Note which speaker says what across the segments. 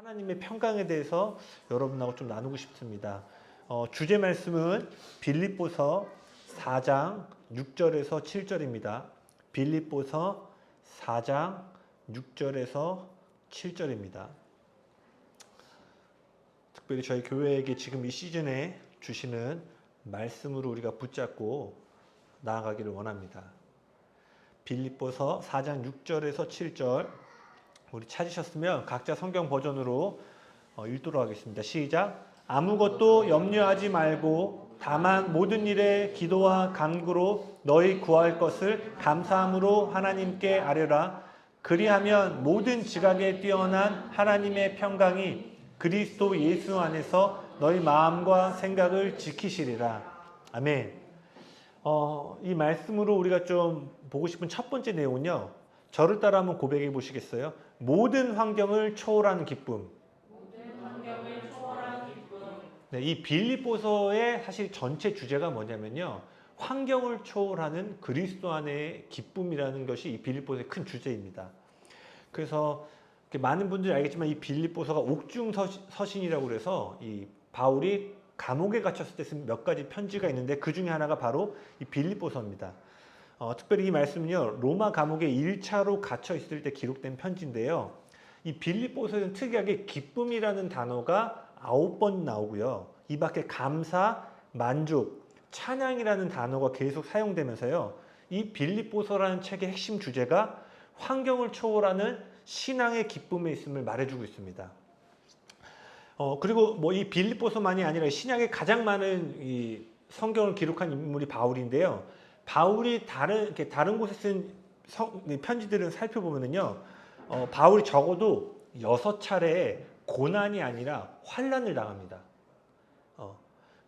Speaker 1: 하나님의 평강에 대해서 여러분하고 좀 나누고 싶습니다. 주제 말씀은 빌립보서 4장 6절에서 7절입니다. 빌립보서 4장 6절에서 7절입니다. 특별히 저희 교회에게 지금 이 시즌에 주시는 말씀으로 우리가 붙잡고 나아가기를 원합니다. 빌립보서 4장 6절에서 7절 우리 찾으셨으면 각자 성경 버전으로 읽도록 하겠습니다. 시작. 아무것도 염려하지 말고 다만 모든 일에 기도와 간구로 너희 구할 것을 감사함으로 하나님께 아뢰라. 그리하면 모든 지각에 뛰어난 하나님의 평강이 그리스도 예수 안에서 너희 마음과 생각을 지키시리라. 아멘. 이 말씀으로 우리가 좀 보고 싶은 첫 번째 내용은요. 저를 따라 한번 고백해 보시겠어요? 모든 환경을 초월하는 기쁨. 네, 이 빌립보서의 사실 전체 주제가 뭐냐면요. 환경을 초월하는 그리스도 안의 기쁨이라는 것이 이 빌립보서의 큰 주제입니다. 그래서 많은 분들이 알겠지만 이 빌립보서가 옥중 서신이라고 그래서 이 바울이 감옥에 갇혔을 때 쓴 몇 가지 편지가 있는데 그 중에 하나가 바로 이 빌립보서입니다. 특별히 이 말씀은요. 로마 감옥에 1차로 갇혀 있을 때 기록된 편지인데요. 이 빌립보서에는 특이하게 기쁨이라는 단어가 9번 나오고요. 이 밖에 감사, 만족, 찬양이라는 단어가 계속 사용되면서요. 이 빌립보서라는 책의 핵심 주제가 환경을 초월하는 신앙의 기쁨에 있음을 말해주고 있습니다. 그리고 뭐 이 빌립보서만이 아니라 신약에 가장 많은 이 성경을 기록한 인물이 바울인데요. 바울이 다른 곳에 쓴 편지들은 살펴보면요. 바울이 적어도 6차례의 고난이 아니라 환난을 당합니다.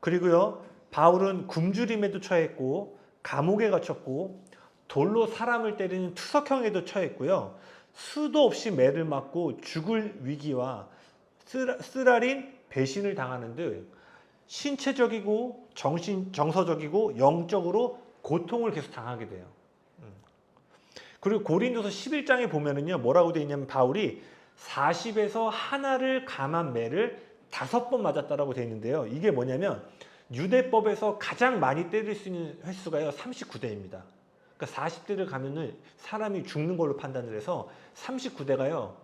Speaker 1: 그리고요. 바울은 굶주림에도 처했고 감옥에 갇혔고 돌로 사람을 때리는 투석형에도 처했고요. 수도 없이 매를 맞고 죽을 위기와 쓰라린 배신을 당하는 등 신체적이고 정서적이고 영적으로 고통을 계속 당하게 돼요. 그리고 고린도서 11장에 보면은요, 뭐라고 되어 있냐면 바울이 40에서 하나를 감한 매를 5번 맞았다라고 되어 있는데요. 이게 뭐냐면 유대법에서 가장 많이 때릴 수 있는 횟수가요, 39대입니다. 그러니까 40대를 가면은 사람이 죽는 걸로 판단을 해서 39대가요,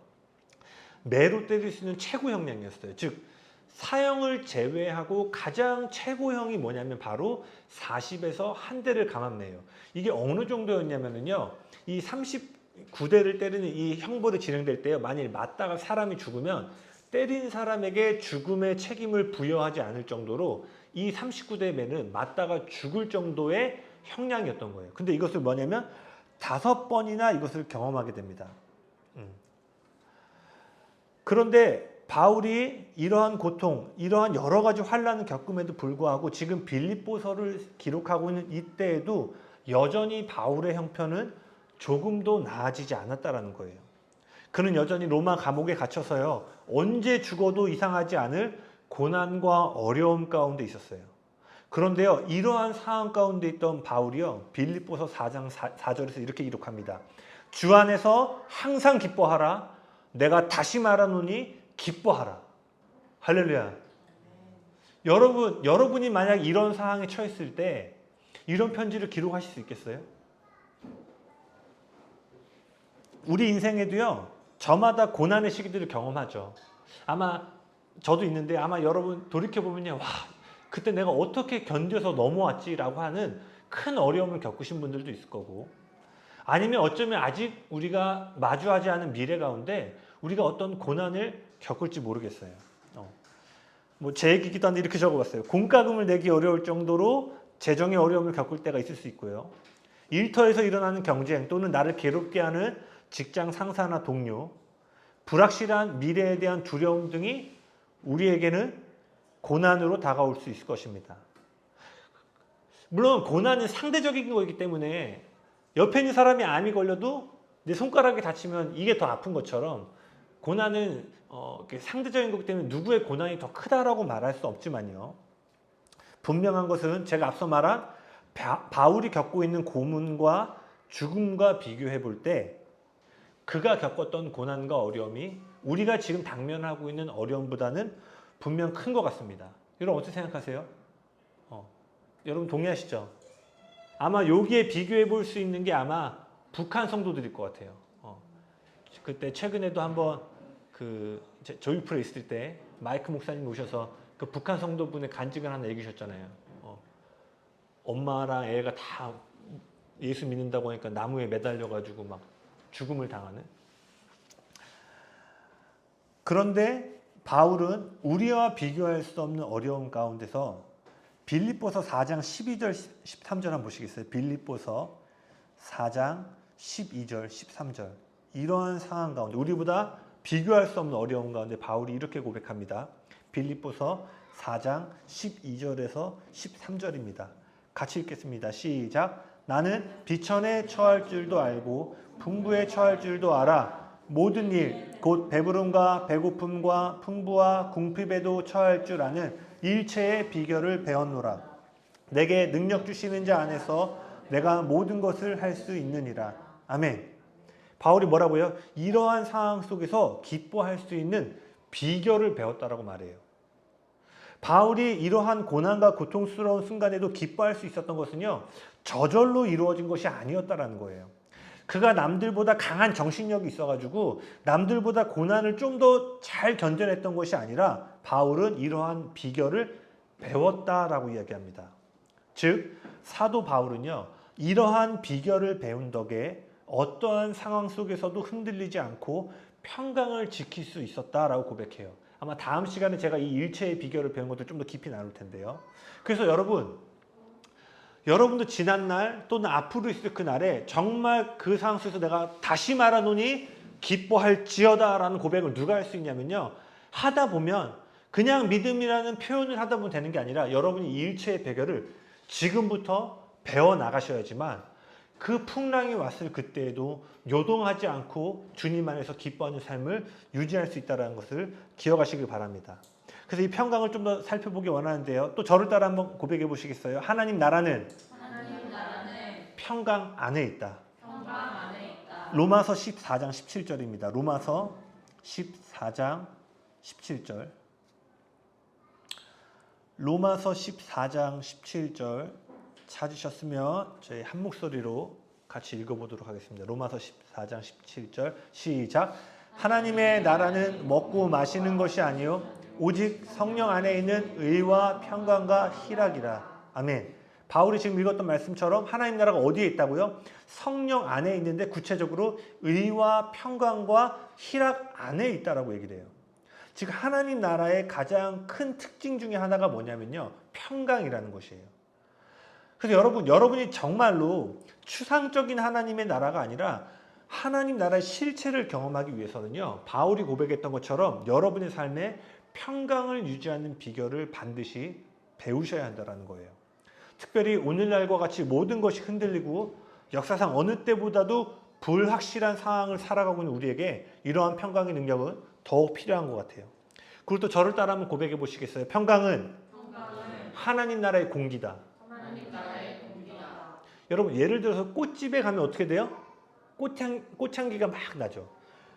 Speaker 1: 매로 때릴 수 있는 최고 형량이었어요. 즉 사형을 제외하고 가장 최고형이 뭐냐면 바로 40에서 한 대를 감한 매예요. 이게 어느 정도였냐면요. 이 39대를 때리는 이 형벌이 진행될 때요. 만일 맞다가 사람이 죽으면 때린 사람에게 죽음의 책임을 부여하지 않을 정도로 이 39대 매는 맞다가 죽을 정도의 형량이었던 거예요. 근데 이것을 뭐냐면 5번이나 이것을 경험하게 됩니다. 그런데 바울이 이러한 고통, 이러한 여러 가지 환난을 겪음에도 불구하고 지금 빌립보서를 기록하고 있는 이때에도 여전히 바울의 형편은 조금도 나아지지 않았다라는 거예요. 그는 여전히 로마 감옥에 갇혀서요. 언제 죽어도 이상하지 않을 고난과 어려움 가운데 있었어요. 그런데요. 이러한 상황 가운데 있던 바울이요. 빌립보서 4장 4절에서 이렇게 기록합니다. 주 안에서 항상 기뻐하라. 내가 다시 말하노니 기뻐하라. 할렐루야. 여러분이 만약 이런 상황에 처했을 때 이런 편지를 기록하실 수 있겠어요? 우리 인생에도요. 저마다 고난의 시기들을 경험하죠. 아마 저도 있는데 아마 여러분 돌이켜보면요. 와, 그때 내가 어떻게 견뎌서 넘어왔지라고 하는 큰 어려움을 겪으신 분들도 있을 거고 아니면 어쩌면 아직 우리가 마주하지 않은 미래 가운데 우리가 어떤 고난을 겪을지 모르겠어요. 뭐 제 얘기기도 한데 이렇게 적어봤어요. 공과금을 내기 어려울 정도로 재정의 어려움을 겪을 때가 있을 수 있고요. 일터에서 일어나는 경쟁 또는 나를 괴롭게 하는 직장 상사나 동료, 불확실한 미래에 대한 두려움 등이 우리에게는 고난으로 다가올 수 있을 것입니다. 물론 고난은 상대적인 거이기 때문에 옆에 있는 사람이 암이 걸려도 내 손가락이 다치면 이게 더 아픈 것처럼 고난은 상대적인 거기 때문에 누구의 고난이 더 크다라고 말할 수 없지만요. 분명한 것은 제가 앞서 말한 바울이 겪고 있는 고문과 죽음과 비교해 볼 때 그가 겪었던 고난과 어려움이 우리가 지금 당면하고 있는 어려움보다는 분명 큰 것 같습니다. 여러분 어떻게 생각하세요? 여러분 동의하시죠? 아마 여기에 비교해 볼 수 있는 게 아마 북한 성도들일 것 같아요. 그때 최근에도 한번 그 조이프에 있을 때 마이크 목사님 오셔서 그 북한 성도분의 간증을 하나 얘기하셨잖아요. 엄마랑 애가 다 예수 믿는다고 하니까 나무에 매달려가지고 막 죽음을 당하는. 그런데 바울은 우리와 비교할 수 없는 어려움 가운데서 빌립보서 4장 12절 13절 한번 보시겠어요? 빌립보서 4장 12절 13절 이러한 상황 가운데 우리보다 비교할 수 없는 어려움 가운데 바울이 이렇게 고백합니다. 빌립보서 4장 12절에서 13절입니다. 같이 읽겠습니다. 시작. 나는 비천에 처할 줄도 알고 풍부에 처할 줄도 알아. 모든 일 곧 배부름과 배고픔과 풍부와 궁핍에도 처할 줄 아는 일체의 비결을 배웠노라. 내게 능력 주시는 자 안에서 내가 모든 것을 할 수 있느니라. 아멘. 바울이 뭐라고요? 이러한 상황 속에서 기뻐할 수 있는 비결을 배웠다라고 말해요. 바울이 이러한 고난과 고통스러운 순간에도 기뻐할 수 있었던 것은요, 저절로 이루어진 것이 아니었다라는 거예요. 그가 남들보다 강한 정신력이 있어가지고 남들보다 고난을 좀 더 잘 견뎌냈던 것이 아니라 바울은 이러한 비결을 배웠다라고 이야기합니다. 즉 사도 바울은요, 이러한 비결을 배운 덕에 어떠한 상황 속에서도 흔들리지 않고 평강을 지킬 수 있었다라고 고백해요. 아마 다음 시간에 제가 이 일체의 비결을 배운 것들 좀 더 깊이 나눌 텐데요. 그래서 여러분도 지난날 또는 앞으로 있을 그날에 정말 그 상황 속에서 내가 다시 말하노니 기뻐할지어다 라는 고백을 누가 할 수 있냐면요, 하다 보면 그냥 믿음이라는 표현을 하다 보면 되는 게 아니라 여러분이 이 일체의 비결을 지금부터 배워나가셔야지만 그 풍랑이 왔을 그때에도 요동하지 않고 주님 안에서 기뻐하는 삶을 유지할 수 있다는 것을 기억하시길 바랍니다. 그래서 이 평강을 좀 더 살펴보기 원하는데요. 또 저를 따라 한번 고백해 보시겠어요? 하나님 나라는 평강 안에 있다. 로마서 14장 17절입니다. 로마서 14장 17절. 로마서 14장 17절 찾으셨으면 저희 한 목소리로 같이 읽어보도록 하겠습니다. 로마서 14장 17절 시작. 하나님의 나라는 먹고 마시는 것이 아니요 오직 성령 안에 있는 의와 평강과 희락이라. 아멘. 바울이 지금 읽었던 말씀처럼 하나님 나라가 어디에 있다고요? 성령 안에 있는데 구체적으로 의와 평강과 희락 안에 있다라고 얘기를 해요. 즉 하나님 나라의 가장 큰 특징 중에 하나가 뭐냐면요, 평강이라는 것이에요. 그래서 여러분이 정말로 추상적인 하나님의 나라가 아니라 하나님 나라의 실체를 경험하기 위해서는요, 바울이 고백했던 것처럼 여러분의 삶에 평강을 유지하는 비결을 반드시 배우셔야 한다는 거예요. 특별히 오늘날과 같이 모든 것이 흔들리고 역사상 어느 때보다도 불확실한 상황을 살아가고 있는 우리에게 이러한 평강의 능력은 더욱 필요한 것 같아요. 그리고 또 저를 따라 한번 고백해 보시겠어요? 평강은 하나님 나라의 공기다. 여러분 예를 들어서 꽃집에 가면 어떻게 돼요? 꽃향기가 막 나죠.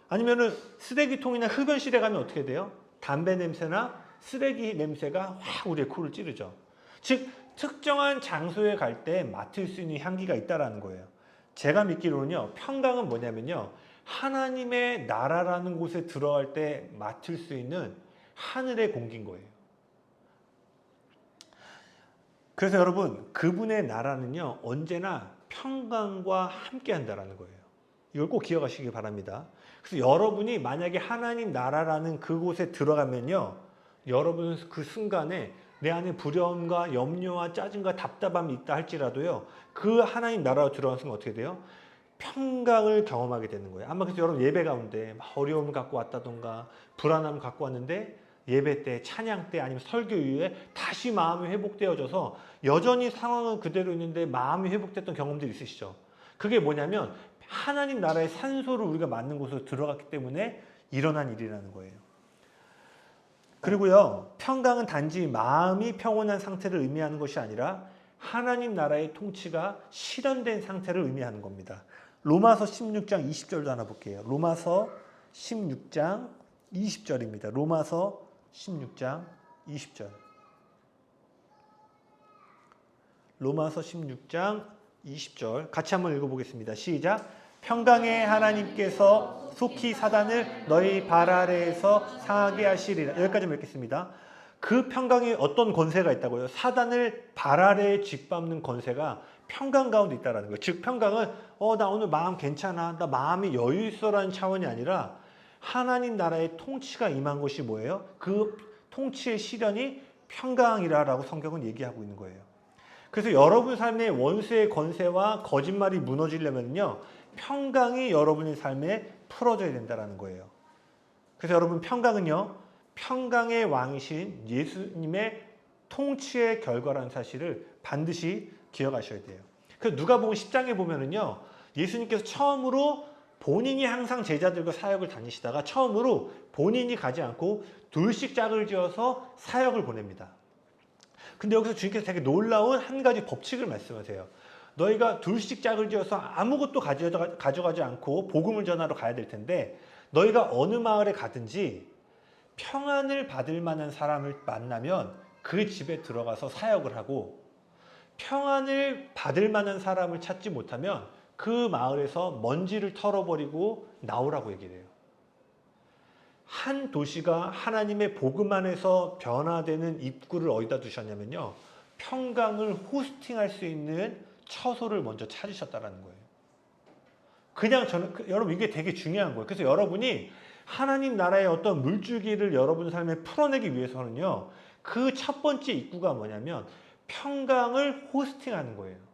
Speaker 1: 아니면은 쓰레기통이나 흡연실에 가면 어떻게 돼요? 담배 냄새나 쓰레기 냄새가 확 우리의 코를 찌르죠. 즉 특정한 장소에 갈 때 맡을 수 있는 향기가 있다라는 거예요. 제가 믿기로는요, 평강은 뭐냐면요, 하나님의 나라라는 곳에 들어갈 때 맡을 수 있는 하늘의 공기인 거예요. 그래서 여러분 그분의 나라는요 언제나 평강과 함께 한다라는 거예요. 이걸 꼭 기억하시기 바랍니다. 그래서 여러분이 만약에 하나님 나라라는 그곳에 들어가면요, 여러분은 그 순간에 내 안에 두려움과 염려와 짜증과 답답함이 있다 할지라도요, 그 하나님 나라로 들어간 순간 어떻게 돼요? 평강을 경험하게 되는 거예요. 아마 그래서 여러분 예배 가운데 어려움을 갖고 왔다던가 불안함을 갖고 왔는데 예배 때, 찬양 때, 아니면 설교 이후에 다시 마음이 회복되어져서 여전히 상황은 그대로 있는데 마음이 회복됐던 경험들이 있으시죠? 그게 뭐냐면 하나님 나라의 산소를 우리가 맞는 곳으로 들어갔기 때문에 일어난 일이라는 거예요. 그리고요, 평강은 단지 마음이 평온한 상태를 의미하는 것이 아니라 하나님 나라의 통치가 실현된 상태를 의미하는 겁니다. 로마서 16장 20절도 하나 볼게요. 로마서 16장 20절입니다. 로마서 16장 20절. 로마서 16장 20절 같이 한번 읽어보겠습니다. 시작. 평강의 하나님께서 속히 사단을 너희 발 아래에서 상하게 하시리라. 여기까지 읽겠습니다. 그 평강에 어떤 권세가 있다고요? 사단을 발 아래에 짓밟는 권세가 평강 가운데 있다는 거예요. 즉 평강은 나 오늘 마음 괜찮아, 나 마음이 여유 있어라는 차원이 아니라 하나님 나라의 통치가 임한 것이 뭐예요? 그 통치의 실현이 평강이라고 성경은 얘기하고 있는 거예요. 그래서 여러분 삶의 원수의 권세와 거짓말이 무너지려면요, 평강이 여러분의 삶에 풀어져야 된다는 거예요. 그래서 여러분 평강은요, 평강의 왕이신 예수님의 통치의 결과라는 사실을 반드시 기억하셔야 돼요. 그래서 누가복음 10장에 보면은요, 예수님께서 처음으로 본인이 항상 제자들과 사역을 다니시다가 처음으로 본인이 가지 않고 둘씩 짝을 지어서 사역을 보냅니다. 근데 여기서 주님께서 되게 놀라운 한 가지 법칙을 말씀하세요. 너희가 둘씩 짝을 지어서 아무것도 가져가지 않고 복음을 전하러 가야 될 텐데 너희가 어느 마을에 가든지 평안을 받을 만한 사람을 만나면 그 집에 들어가서 사역을 하고 평안을 받을 만한 사람을 찾지 못하면 그 마을에서 먼지를 털어버리고 나오라고 얘기를 해요. 한 도시가 하나님의 복음 안에서 변화되는 입구를 어디다 두셨냐면요, 평강을 호스팅할 수 있는 처소를 먼저 찾으셨다는 거예요. 그냥 여러분 이게 되게 중요한 거예요. 그래서 여러분이 하나님 나라의 어떤 물줄기를 여러분 삶에 풀어내기 위해서는요, 그 첫 번째 입구가 뭐냐면 평강을 호스팅하는 거예요.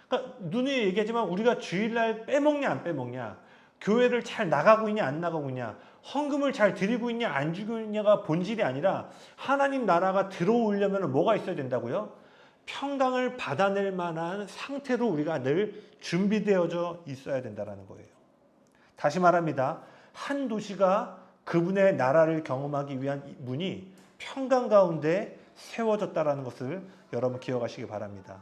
Speaker 1: 그러니까 눈에 얘기하지만 우리가 주일날 빼먹냐 안 빼먹냐, 교회를 잘 나가고 있냐 안 나가고 있냐, 헌금을 잘 드리고 있냐 안 주고 있냐가 본질이 아니라 하나님 나라가 들어오려면 뭐가 있어야 된다고요? 평강을 받아낼 만한 상태로 우리가 늘 준비되어져 있어야 된다는 거예요. 다시 말합니다. 한 도시가 그분의 나라를 경험하기 위한 문이 평강 가운데 세워졌다는 것을 여러분 기억하시기 바랍니다.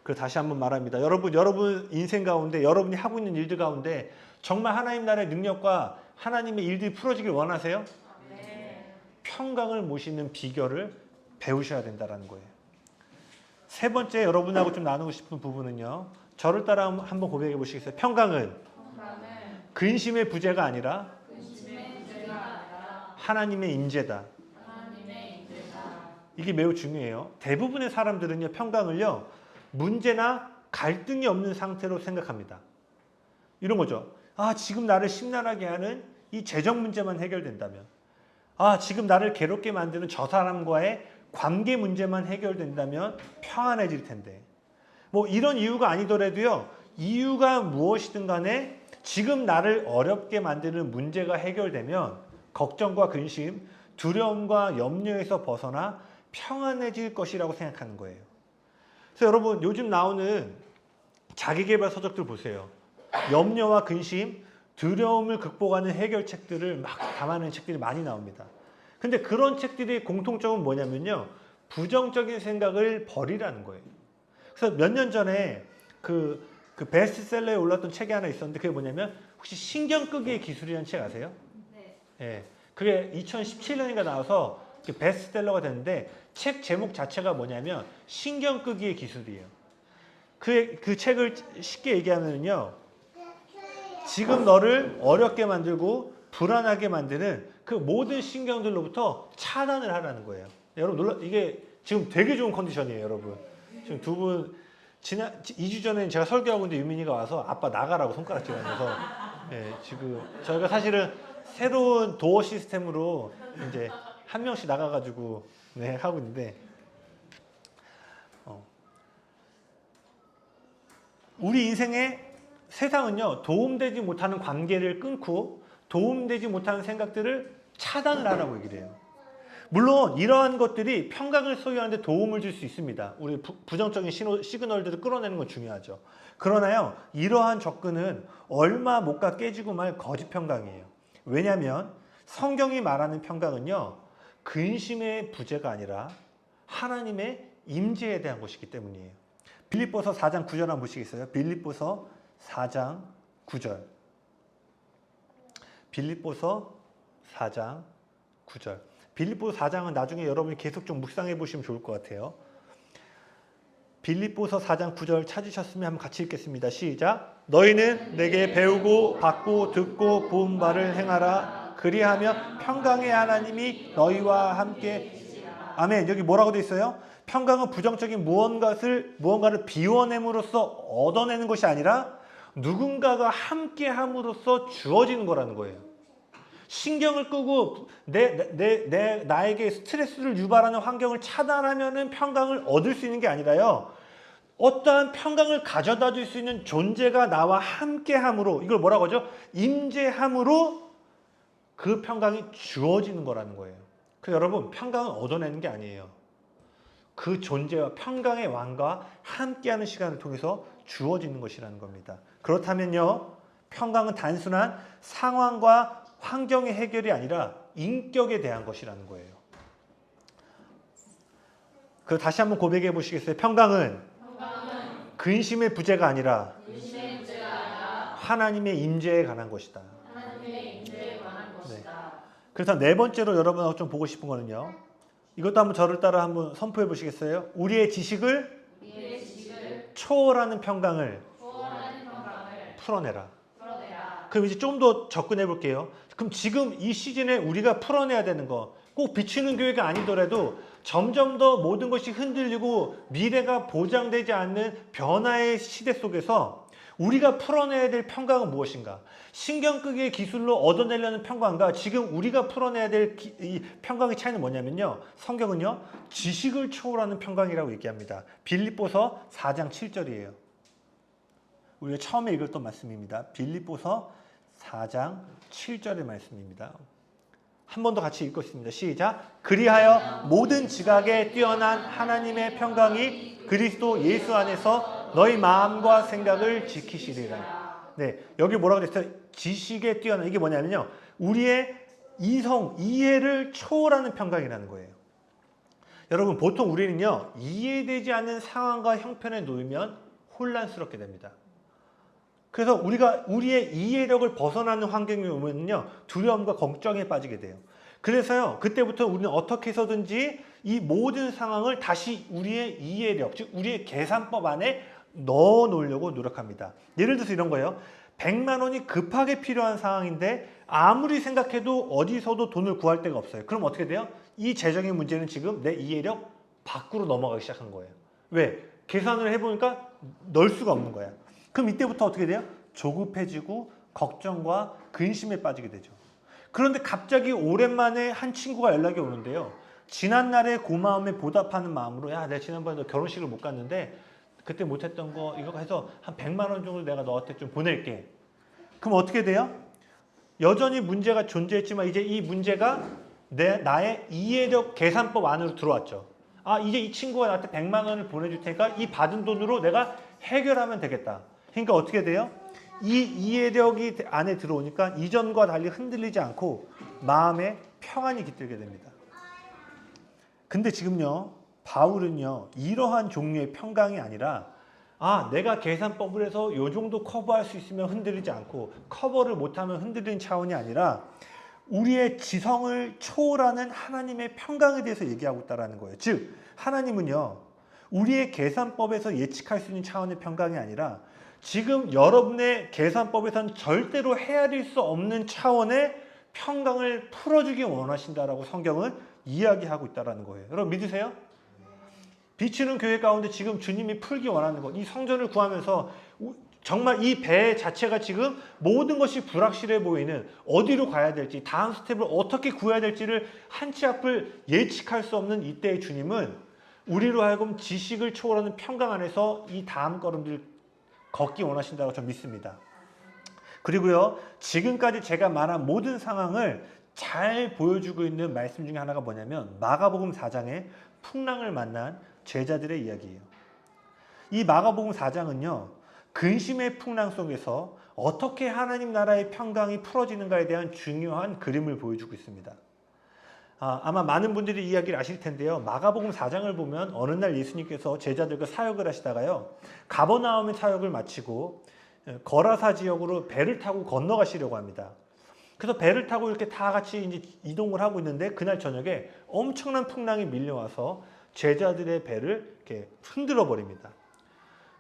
Speaker 1: 그리고 다시 한번 말합니다. 여러분 인생 가운데 여러분이 하고 있는 일들 가운데 정말 하나님 나라의 능력과 하나님의 일들이 풀어지길 원하세요? 네. 평강을 모시는 비결을 배우셔야 된다는 거예요. 세 번째 여러분하고 좀 나누고 싶은 부분은요, 저를 따라 한번 고백해 보시겠어요? 평강은 근심의 부재가 아니라 하나님의 임재다. 이게 매우 중요해요. 대부분의 사람들은요, 평강을요, 문제나 갈등이 없는 상태로 생각합니다. 이런 거죠. 지금 나를 심란하게 하는 이 재정 문제만 해결된다면, 지금 나를 괴롭게 만드는 저 사람과의 관계 문제만 해결된다면 평안해질 텐데, 뭐 이런 이유가 아니더라도요, 이유가 무엇이든 간에 지금 나를 어렵게 만드는 문제가 해결되면 걱정과 근심, 두려움과 염려에서 벗어나 평안해질 것이라고 생각하는 거예요. 그래서 여러분 요즘 나오는 자기계발 서적들 보세요. 염려와 근심, 두려움을 극복하는 해결책들을 막 담아내는 책들이 많이 나옵니다. 근데 그런 책들의 공통점은 뭐냐면요, 부정적인 생각을 버리라는 거예요. 그래서 몇 년 전에 그 베스트셀러에 올랐던 책이 하나 있었는데 그게 뭐냐면, 혹시 신경 끄기의 기술이라는 책 아세요? 네. 예. 그게 2017년인가 나와서 베스트셀러가 됐는데 책 제목 자체가 뭐냐면 신경 끄기의 기술이에요. 그 책을 쉽게 얘기하면요, 지금 너를 어렵게 만들고 불안하게 만드는 그 모든 신경들로부터 차단을 하라는 거예요. 여러분 이게 지금 되게 좋은 컨디션이에요, 여러분. 지금 두 분 지난 2주 전에 제가 설교하고 있는데 유민이가 와서 아빠 나가라고 손가락질하면서, 예, 지금 저희가 사실은 새로운 도어 시스템으로 이제 한 명씩 나가가지고 하고 있는데, 우리 인생의 세상은요, 도움되지 못하는 관계를 끊고 도움되지 못하는 생각들을 차단을 하라고 얘기를 해요. 물론 이러한 것들이 평강을 소유하는 데 도움을 줄 수 있습니다. 우리 부정적인 시그널들을 끌어내는 건 중요하죠. 그러나요, 이러한 접근은 얼마 못 가 깨지고 말 거짓 평강이에요. 왜냐하면 성경이 말하는 평강은요, 근심의 부재가 아니라 하나님의 임재에 대한 것이기 때문이에요. 빌립보서 4장 9절 한번 보시겠어요? 빌립보서 4장 9절. 빌립보서 4장 9절. 빌립보서 4장은 나중에 여러분이 계속 좀 묵상해 보시면 좋을 것 같아요. 빌립보서 4장 9절 찾으셨으면 한번 같이 읽겠습니다. 시작. 너희는 내게 배우고 받고 듣고 본 바를 행하라. 그리하면 평강의 하나님이 너희와 함께. 아멘. 여기 뭐라고 돼 있어요? 평강은 부정적인 무언가를 비워냄으로써 얻어내는 것이 아니라 누군가가 함께 함으로써 주어지는 거라는 거예요. 신경을 끄고 나에게 스트레스를 유발하는 환경을 차단하면은 평강을 얻을 수 있는 게 아니라요. 어떠한 평강을 가져다 줄 수 있는 존재가 나와 함께 함으로, 이걸 뭐라고 하죠? 임재함으로 그 평강이 주어지는 거라는 거예요. 그래서 여러분, 평강은 얻어내는 게 아니에요. 그 존재와 평강의 왕과 함께하는 시간을 통해서 주어지는 것이라는 겁니다. 그렇다면요, 평강은 단순한 상황과 환경의 해결이 아니라 인격에 대한 것이라는 거예요. 그래서 다시 한번 고백해 보시겠어요? 평강은 근심의 부재가 아니라 하나님의 임재에 관한 것이다. 네. 그래서 네 번째로 여러분하고 좀 보고 싶은 거는요, 이것도 한번 저를 따라 한번 선포해 보시겠어요? 우리의 지식을 초월하는 평강을 풀어내라. 그럼 이제 좀 더 접근해 볼게요. 그럼 지금 이 시즌에 우리가 풀어내야 되는 거, 꼭 비추는 교회가 아니더라도 점점 더 모든 것이 흔들리고 미래가 보장되지 않는 변화의 시대 속에서 우리가 풀어내야 될 평강은 무엇인가? 신경 끄기의 기술로 얻어내려는 평강과 지금 우리가 풀어내야 될 이 평강의 차이는 뭐냐면요, 성경은요, 지식을 초월하는 평강이라고 얘기합니다. 빌립보서 4장 7절이에요. 우리가 처음에 읽었던 말씀입니다. 빌립보서 4장 7절의 말씀입니다. 한 번 더 같이 읽겠습니다. 시작. 그리하여 모든 지각에 뛰어난 하나님의 평강이 그리스도 예수 안에서 너희 마음과 생각을 지키시리라. 네, 여기 뭐라고 됐어요? 지식에 뛰어난, 이게 뭐냐면요, 우리의 이해를 초월하는 평강이라는 거예요. 여러분, 보통 우리는요, 이해되지 않는 상황과 형편에 놓이면 혼란스럽게 됩니다. 그래서 우리가 우리의 이해력을 벗어나는 환경이 오면요, 두려움과 걱정에 빠지게 돼요. 그래서요, 그때부터 우리는 어떻게 해서든지 이 모든 상황을 다시 우리의 이해력, 즉 우리의 계산법 안에 넣어 놓으려고 노력합니다. 예를 들어서 이런 거예요. 100만 원이 급하게 필요한 상황인데 아무리 생각해도 어디서도 돈을 구할 데가 없어요. 그럼 어떻게 돼요? 이 재정의 문제는 지금 내 이해력 밖으로 넘어가기 시작한 거예요. 왜? 계산을 해보니까 넣을 수가 없는 거야. 그럼 이때부터 어떻게 돼요? 조급해지고 걱정과 근심에 빠지게 되죠. 그런데 갑자기 오랜만에 한 친구가 연락이 오는데요. 지난날의 고마움에 보답하는 마음으로, 야, 내가 지난번에 너 결혼식을 못 갔는데 그때 못했던 거 이거 해서 한 100만 원 정도 내가 너한테 좀 보낼게. 그럼 어떻게 돼요? 여전히 문제가 존재했지만 이제 이 문제가 나의 이해력 계산법 안으로 들어왔죠. 아, 이제 이 친구가 나한테 100만 원을 보내줄 테니까 이 받은 돈으로 내가 해결하면 되겠다. 그러니까 어떻게 돼요? 이 이해력이 안에 들어오니까 이전과 달리 흔들리지 않고 마음에 평안이 깃들게 됩니다. 근데 지금요, 바울은요, 이러한 종류의 평강이 아니라, 아, 내가 계산법을 해서 요 정도 커버할 수 있으면 흔들리지 않고 커버를 못하면 흔들리는 차원이 아니라 우리의 지성을 초월하는 하나님의 평강에 대해서 얘기하고 있다는 거예요. 즉, 하나님은요, 우리의 계산법에서 예측할 수 있는 차원의 평강이 아니라 지금 여러분의 계산법에서는 절대로 헤아릴 수 없는 차원의 평강을 풀어주기 원하신다라고 성경은 이야기하고 있다는 거예요. 여러분 믿으세요? 비추는 교회 가운데 지금 주님이 풀기 원하는 것, 이 성전을 구하면서 정말 이 배 자체가 지금 모든 것이 불확실해 보이는, 어디로 가야 될지, 다음 스텝을 어떻게 구해야 될지를 한 치 앞을 예측할 수 없는 이때의 주님은 우리로 하여금 지식을 초월하는 평강 안에서 이 다음 걸음들 걷기 원하신다고 저는 믿습니다. 그리고요, 지금까지 제가 말한 모든 상황을 잘 보여주고 있는 말씀 중에 하나가 뭐냐면 마가복음 4장에 풍랑을 만난 제자들의 이야기예요. 이 마가복음 4장은요, 근심의 풍랑 속에서 어떻게 하나님 나라의 평강이 풀어지는가에 대한 중요한 그림을 보여주고 있습니다. 아마 많은 분들이 이야기를 아실 텐데요. 마가복음 4장을 보면 어느 날 예수님께서 제자들과 사역을 하시다가요, 가버나움의 사역을 마치고 거라사 지역으로 배를 타고 건너가시려고 합니다. 그래서 배를 타고 이렇게 다 같이 이제 이동을 하고 있는데 그날 저녁에 엄청난 풍랑이 밀려와서 제자들의 배를 이렇게 흔들어 버립니다.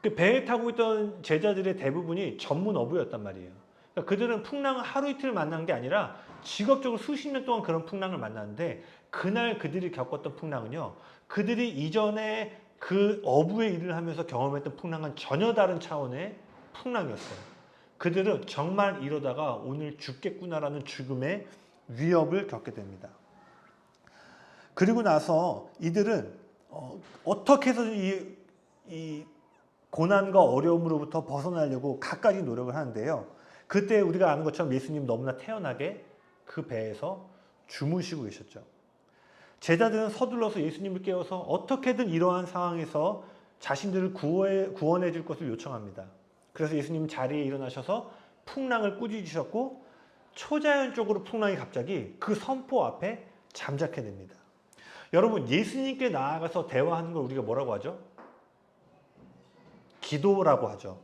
Speaker 1: 그 배에 타고 있던 제자들의 대부분이 전문 어부였단 말이에요. 그러니까 그들은 풍랑을 하루 이틀 만난 게 아니라 직업적으로 수십 년 동안 그런 풍랑을 만났는데 그날 그들이 겪었던 풍랑은요. 그들이 이전에 그 어부의 일을 하면서 경험했던 풍랑은 전혀 다른 차원의 풍랑이었어요. 그들은 정말 이러다가 오늘 죽겠구나라는 죽음의 위협을 겪게 됩니다. 그리고 나서 이들은 어떻게 해서 이 고난과 어려움으로부터 벗어나려고 갖가지 노력을 하는데요. 그때 우리가 아는 것처럼 예수님 너무나 태연하게 그 배에서 주무시고 계셨죠. 제자들은 서둘러서 예수님을 깨워서 어떻게든 이러한 상황에서 자신들을 구원해 줄 것을 요청합니다. 그래서 예수님 자리에 일어나셔서 풍랑을 꾸짖으셨고 초자연적으로 풍랑이 갑자기 그 선포 앞에 잠자게 됩니다. 여러분, 예수님께 나아가서 대화하는 걸 우리가 뭐라고 하죠? 기도라고 하죠.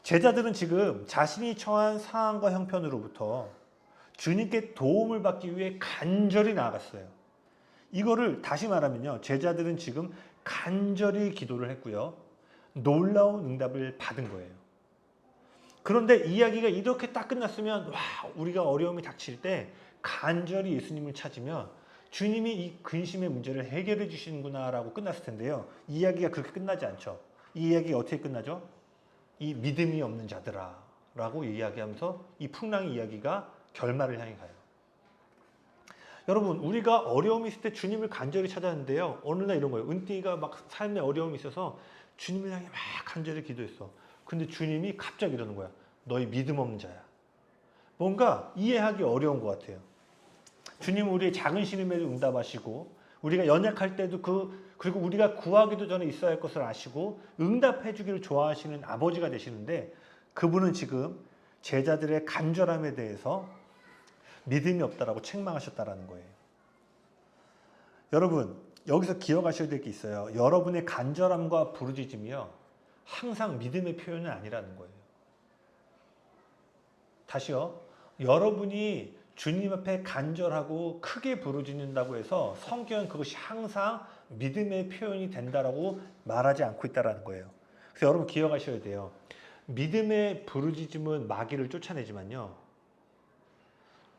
Speaker 1: 제자들은 지금 자신이 처한 상황과 형편으로부터 주님께 도움을 받기 위해 간절히 나아갔어요. 이거를 다시 말하면요. 제자들은 지금 간절히 기도를 했고요. 놀라운 응답을 받은 거예요. 그런데 이야기가 이렇게 딱 끝났으면 우리가 어려움이 닥칠 때 간절히 예수님을 찾으면 주님이 이 근심의 문제를 해결해 주시는구나 라고 끝났을 텐데요. 이 이야기가 그렇게 끝나지 않죠. 이 이야기가 어떻게 끝나죠? 이 믿음이 없는 자들아 라고 이야기하면서 이 풍랑의 이야기가 결말을 향해 가요. 여러분, 우리가 어려움이 있을 때 주님을 간절히 찾았는데요. 어느 날 이런 거예요. 은띠가 막 삶에 어려움이 있어서 주님을 향해 막 간절히 기도했어. 근데 주님이 갑자기 이러는 거야. 너희 믿음 없는 자야. 뭔가 이해하기 어려운 것 같아요. 주님은 우리의 작은 신음에도 응답하시고 우리가 연약할 때도 그리고 우리가 구하기도 전에 있어야 할 것을 아시고 응답해 주기를 좋아하시는 아버지가 되시는데 그분은 지금 제자들의 간절함에 대해서 믿음이 없다라고 책망하셨다라는 거예요. 여러분, 여기서 기억하셔야 될 게 있어요. 여러분의 간절함과 부르짖음이요. 항상 믿음의 표현은 아니라는 거예요. 다시요. 여러분이 주님 앞에 간절하고 크게 부르짖는다고 해서 성경은 그것이 항상 믿음의 표현이 된다라고 말하지 않고 있다는 거예요. 그래서 여러분 기억하셔야 돼요. 믿음의 부르짖음은 마귀를 쫓아내지만요.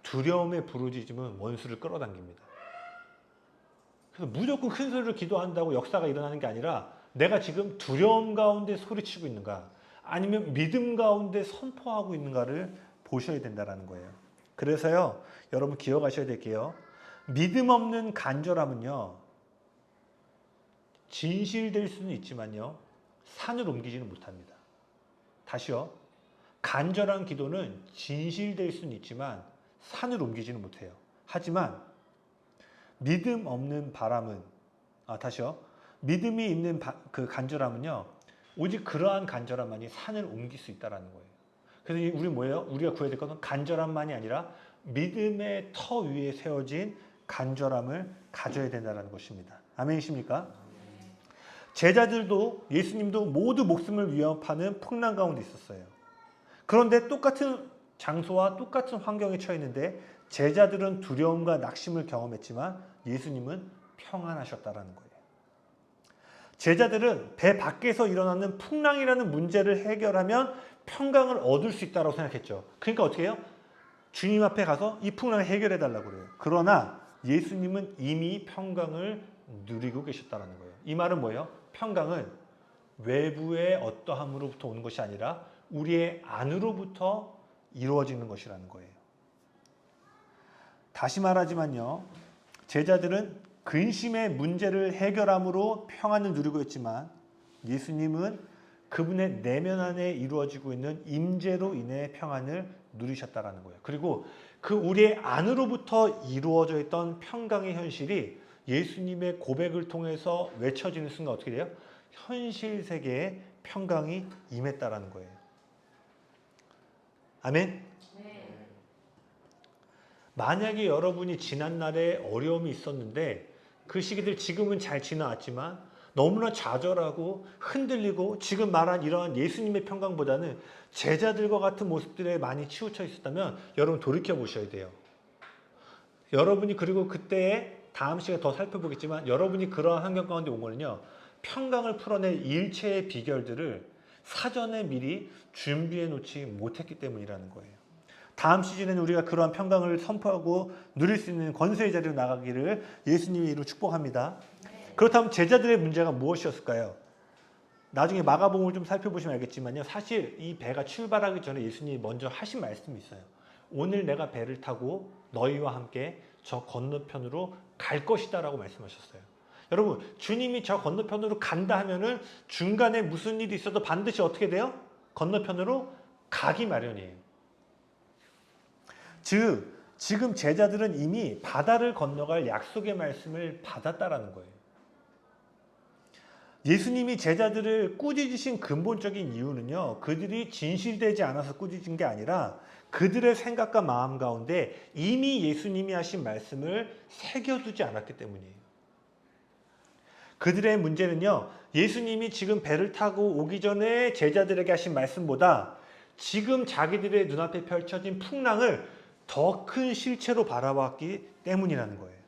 Speaker 1: 두려움의 부르짖음은 원수를 끌어당깁니다. 그래서 무조건 큰 소리로 기도한다고 역사가 일어나는 게 아니라 내가 지금 두려움 가운데 소리치고 있는가 아니면 믿음 가운데 선포하고 있는가를 보셔야 된다는 거예요. 그래서요, 여러분 기억하셔야 될게요. 믿음 없는 간절함은요, 진실될 수는 있지만요, 산을 옮기지는 못합니다. 다시요. 간절한 기도는 진실될 수는 있지만 산을 옮기지는 못해요. 하지만 믿음 없는 바람은 다시요. 믿음이 있는 그 간절함은요. 오직 그러한 간절함만이 산을 옮길 수 있다는 거예요. 그래서 우리 뭐예요? 우리가 구해야 될 것은 간절함만이 아니라 믿음의 터 위에 세워진 간절함을 가져야 된다는 것입니다. 아멘이십니까? 제자들도 예수님도 모두 목숨을 위협하는 풍랑 가운데 있었어요. 그런데 똑같은 장소와 똑같은 환경에 처해 있는데 제자들은 두려움과 낙심을 경험했지만 예수님은 평안하셨다라는 거예요. 제자들은 배 밖에서 일어나는 풍랑이라는 문제를 해결하면 평강을 얻을 수 있다고 생각했죠. 그러니까 어떻게 해요? 주님 앞에 가서 이 풍랑을 해결해 달라고 그래요. 그러나 예수님은 이미 평강을 누리고 계셨다는 거예요. 이 말은 뭐예요? 평강은 외부의 어떠함으로부터 오는 것이 아니라 우리의 안으로부터 이루어지는 것이라는 거예요. 다시 말하지만요. 제자들은 근심의 문제를 해결함으로 평안을 누리고 있지만 예수님은 그분의 내면 안에 이루어지고 있는 임재로 인해 평안을 누리셨다라는 거예요. 그리고 그 우리의 안으로부터 이루어져 있던 평강의 현실이 예수님의 고백을 통해서 외쳐지는 순간 어떻게 돼요? 현실 세계에 평강이 임했다라는 거예요. 아멘? 만약에 여러분이 지난날에 어려움이 있었는데 그 시기들 지금은 잘 지나왔지만 너무나 좌절하고 흔들리고 지금 말한 이러한 예수님의 평강보다는 제자들과 같은 모습들에 많이 치우쳐 있었다면 여러분 돌이켜 보셔야 돼요. 여러분이 그리고 그때에 다음 시간에 더 살펴보겠지만 여러분이 그러한 환경 가운데 온 거는요. 평강을 풀어낼 일체의 비결들을 사전에 미리 준비해 놓지 못했기 때문이라는 거예요. 다음 시즌에는 우리가 그러한 평강을 선포하고 누릴 수 있는 권세의 자리로 나가기를 예수님의 이름으로 축복합니다. 그렇다면 제자들의 문제가 무엇이었을까요? 나중에 마가복음을 좀 살펴보시면 알겠지만요. 사실 이 배가 출발하기 전에 예수님이 먼저 하신 말씀이 있어요. 오늘 내가 배를 타고 너희와 함께 저 건너편으로 갈 것이다 라고 말씀하셨어요. 여러분, 주님이 저 건너편으로 간다 하면은 중간에 무슨 일이 있어도 반드시 어떻게 돼요? 건너편으로 가기 마련이에요. 즉, 지금 제자들은 이미 바다를 건너갈 약속의 말씀을 받았다라는 거예요. 예수님이 제자들을 꾸짖으신 근본적인 이유는요. 그들이 진실되지 않아서 꾸짖은 게 아니라 그들의 생각과 마음 가운데 이미 예수님이 하신 말씀을 새겨두지 않았기 때문이에요. 그들의 문제는요. 예수님이 지금 배를 타고 오기 전에 제자들에게 하신 말씀보다 지금 자기들의 눈앞에 펼쳐진 풍랑을 더 큰 실체로 바라봤기 때문이라는 거예요.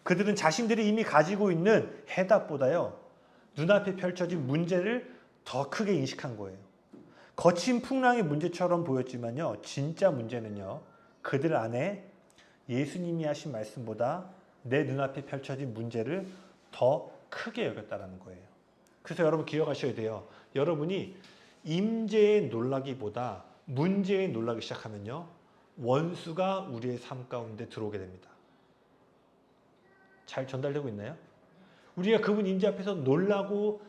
Speaker 1: 그들은 자신들이 이미 가지고 있는 해답보다요. 눈앞에 펼쳐진 문제를 더 크게 인식한 거예요. 거친 풍랑의 문제처럼 보였지만요. 진짜 문제는요. 그들 안에 예수님이 하신 말씀보다 내 눈앞에 펼쳐진 문제를 더 크게 여겼다는 거예요. 그래서 여러분 기억하셔야 돼요. 여러분이 임재에 놀라기보다 문제에 놀라기 시작하면요. 원수가 우리의 삶 가운데 들어오게 됩니다. 잘 전달되고 있나요? 우리가 그분 임재 앞에서 놀라고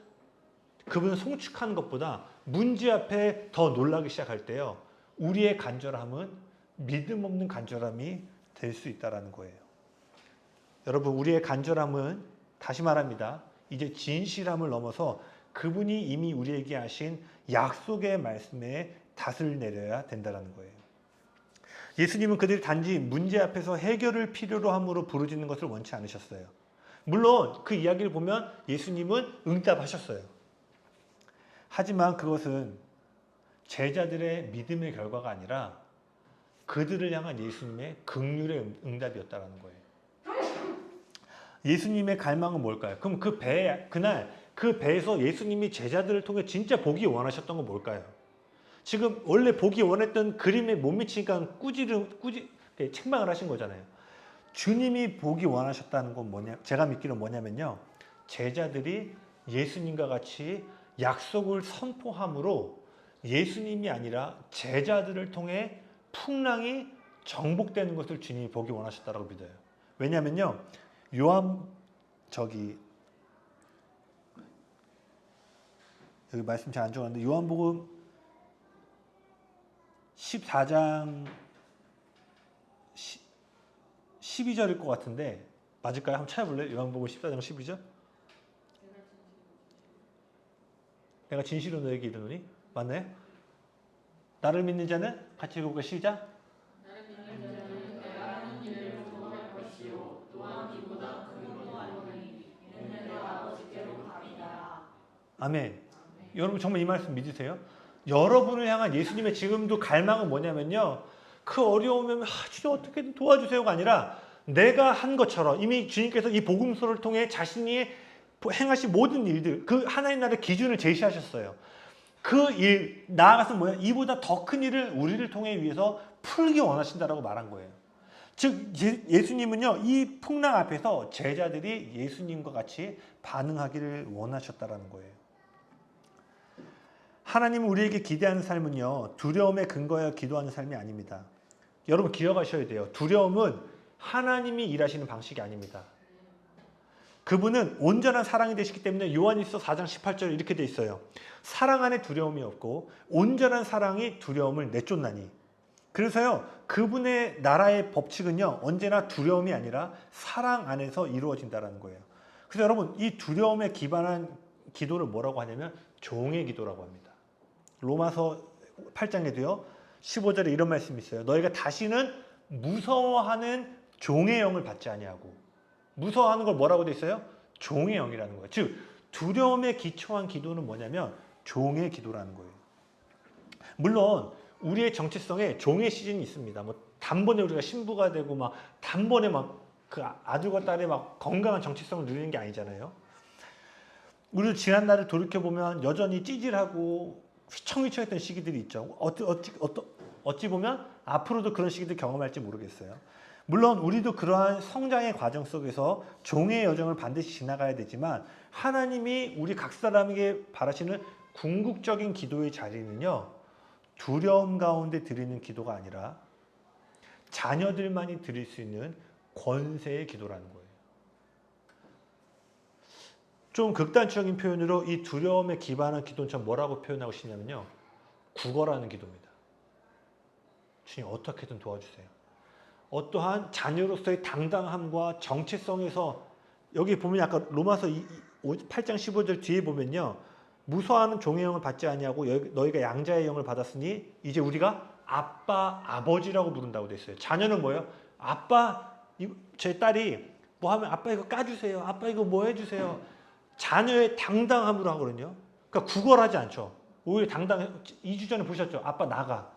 Speaker 1: 그분을 송축하는 것보다 문제 앞에 더 놀라기 시작할 때요. 우리의 간절함은 믿음 없는 간절함이 될 수 있다는 거예요. 여러분 우리의 간절함은 다시 말합니다. 이제 진실함을 넘어서 그분이 이미 우리에게 하신 약속의 말씀에 닷을 내려야 된다는 거예요. 예수님은 그들이 단지 문제 앞에서 해결을 필요로 함으로 부르짖는 것을 원치 않으셨어요. 물론 그 이야기를 보면 예수님은 응답하셨어요. 하지만 그것은 제자들의 믿음의 결과가 아니라 그들을 향한 예수님의 긍휼의 응답이었다는 거예요. 예수님의 갈망은 뭘까요? 그럼 그날 그 배에서 예수님이 제자들을 통해 진짜 보기 원하셨던 건 뭘까요? 지금 원래 보기 원했던 그림에 못 미치니까 책망을 하신 거잖아요. 주님이 보기 원하셨다는 건 뭐냐? 제가 믿기는 뭐냐면요. 제자들이 예수님과 같이 약속을 선포함으로 예수님이 아니라 제자들을 통해 풍랑이 정복되는 것을 주님이 보기 원하셨다고 믿어요. 왜냐면요. 여기 말씀 잘 안 적었는데 요한복음 14장 12절일 것 같은데 맞을까요? 한번 찾아볼래요? 요한복음 14장 12절? 내가 진실로 너에게 이르노니 맞나요? 나를 믿는 자는 같이 읽어볼까? 시작.
Speaker 2: 나를 믿는 자는 내가 하는 일을 도모할 것이요 또한 이보다 큰 것도 하리니 이는 내가 아버지께로 가리라.
Speaker 1: 아멘. 여러분 정말 이 말씀 믿으세요? 여러분을 향한 예수님의 지금도 갈망은 뭐냐면요. 그 어려움에 주님 어떻게든 도와주세요가 아니라 내가 한 것처럼 이미 주님께서 이 복음서를 통해 자신이 행하신 모든 일들 그 하나님 나라의 기준을 제시하셨어요. 그 일 나아가서 뭐야? 이보다 더 큰 일을 우리를 통해 위해서 풀기 원하신다라고 말한 거예요. 즉 예수님은요. 이 풍랑 앞에서 제자들이 예수님과 같이 반응하기를 원하셨다라는 거예요. 하나님은 우리에게 기대하는 삶은요. 두려움에 근거하여 기도하는 삶이 아닙니다. 여러분 기억하셔야 돼요. 두려움은 하나님이 일하시는 방식이 아닙니다. 그분은 온전한 사랑이 되시기 때문에 요한일서 4장 18절에 이렇게 돼 있어요. 사랑 안에 두려움이 없고 온전한 사랑이 두려움을 내쫓나니. 그래서요. 그분의 나라의 법칙은요. 언제나 두려움이 아니라 사랑 안에서 이루어진다는 거예요. 그래서 여러분 이 두려움에 기반한 기도를 뭐라고 하냐면 종의 기도라고 합니다. 로마서 8장에도요. 15절에 이런 말씀이 있어요. 너희가 다시는 무서워하는 종의 영을 받지 아니하고 무서워하는 걸 뭐라고 돼 있어요? 종의 영이라는 거예요. 즉 두려움에 기초한 기도는 뭐냐면 종의 기도라는 거예요. 물론 우리의 정체성에 종의 시즌이 있습니다. 뭐 단번에 우리가 신부가 되고 막 단번에 막 그 아들과 딸의 막 건강한 정체성을 누리는 게 아니잖아요. 우리도 지난 날을 돌이켜 보면 여전히 찌질하고 휘청휘청했던 시기들이 있죠. 어찌 보면 앞으로도 그런 시기들 경험할지 모르겠어요. 물론 우리도 그러한 성장의 과정 속에서 종의 여정을 반드시 지나가야 되지만 하나님이 우리 각 사람에게 바라시는 궁극적인 기도의 자리는요, 두려움 가운데 드리는 기도가 아니라 자녀들만이 드릴 수 있는 권세의 기도라는 거예요. 좀 극단적인 표현으로 이 두려움에 기반한 기도는 전 뭐라고 표현하고 싶냐면요, 구걸하는 기도입니다. 주님 어떻게든 도와주세요. 어떠한 자녀로서의 당당함과 정체성에서, 여기 보면 아까 로마서 8장 15절 뒤에 보면요, 무서워하는 종의 영을 받지 아니하고 너희가 양자의 영을 받았으니 이제 우리가 아빠, 아버지라고 부른다고 돼 있어요. 자녀는 뭐예요? 아빠, 제 딸이 뭐 하면 아빠 이거 까주세요. 아빠 이거 뭐 해주세요. 자녀의 당당함으로 하거든요. 그러니까 구걸하지 않죠. 오히려 당당해. 2주 전에 보셨죠? 아빠 나가.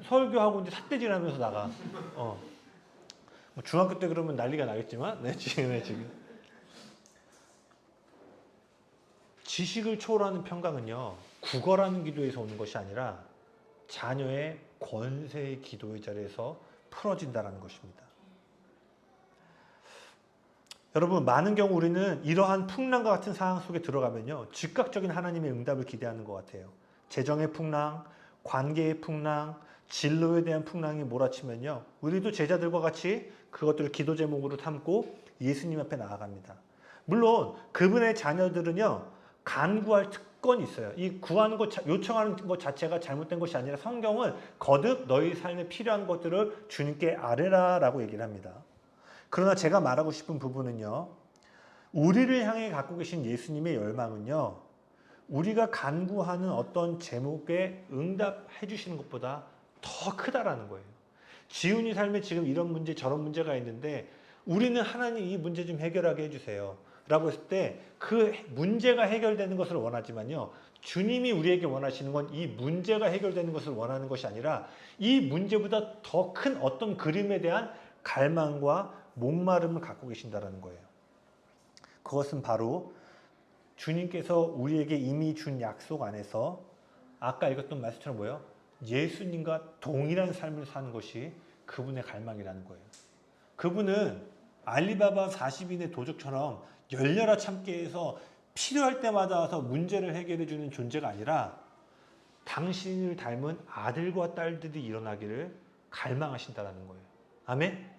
Speaker 1: 설교하고 이제 삿대질하면서 나가. 뭐 중학교 때 그러면 난리가 나겠지만, 네, 지금. 지식을 초월하는 평강은요, 구걸하는 기도에서 오는 것이 아니라 자녀의 권세의 기도의 자리에서 풀어진다는 것입니다. 여러분, 많은 경우 우리는 이러한 풍랑과 같은 상황 속에 들어가면요, 즉각적인 하나님의 응답을 기대하는 것 같아요. 재정의 풍랑, 관계의 풍랑, 진로에 대한 풍랑이 몰아치면요, 우리도 제자들과 같이 그것들을 기도 제목으로 삼고 예수님 앞에 나아갑니다. 물론 그분의 자녀들은요, 간구할 특권이 있어요. 이 구하는 것, 요청하는 것 자체가 잘못된 것이 아니라 성경은 거듭 너희 삶에 필요한 것들을 주님께 아뢰라라고 얘기를 합니다. 그러나 제가 말하고 싶은 부분은요, 우리를 향해 갖고 계신 예수님의 열망은요, 우리가 간구하는 어떤 제목에 응답해 주시는 것보다 더 크다라는 거예요. 지훈이 삶에 지금 이런 문제 저런 문제가 있는데 우리는 하나님 이 문제 좀 해결하게 해주세요 라고 했을 때 그 문제가 해결되는 것을 원하지만요, 주님이 우리에게 원하시는 건 이 문제가 해결되는 것을 원하는 것이 아니라 이 문제보다 더 큰 어떤 그림에 대한 갈망과 목마름을 갖고 계신다는 거예요. 그것은 바로 주님께서 우리에게 이미 준 약속 안에서 아까 읽었던 말씀처럼 뭐예요? 예수님과 동일한 삶을 사는 것이 그분의 갈망이라는 거예요. 그분은 알리바바 40인의 도적처럼 열려라 참게 해서 필요할 때마다 와서 문제를 해결해 주는 존재가 아니라 당신을 닮은 아들과 딸들이 일어나기를 갈망하신다는 거예요. 아멘?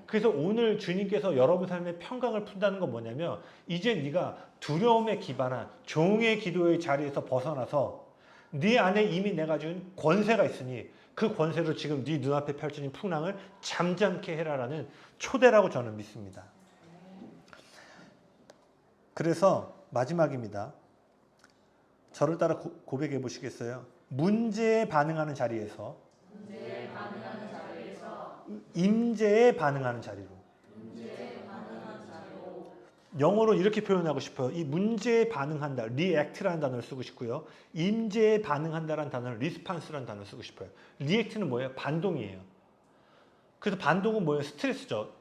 Speaker 1: 그래서 오늘 주님께서 여러분 삶의 평강을 푼다는 건 뭐냐면, 이제 네가 두려움에 기반한 종의 기도의 자리에서 벗어나서 네 안에 이미 내가 준 권세가 있으니 그 권세로 지금 네 눈앞에 펼쳐진 풍랑을 잠잠케 해라라는 초대라고 저는 믿습니다. 그래서 마지막입니다. 저를 따라 고백해 보시겠어요? 문제에 반응하는 자리에서 임재에 반응하는 자리로. 영어로 이렇게 표현하고 싶어요. 이 문제에 반응한다, react라는 단어를 쓰고 싶고요. 임재에 반응한다라는 단어를 response라는 단어를 쓰고 싶어요. react는 뭐예요? 반동이에요. 그래서 반동은 뭐예요? 스트레스죠.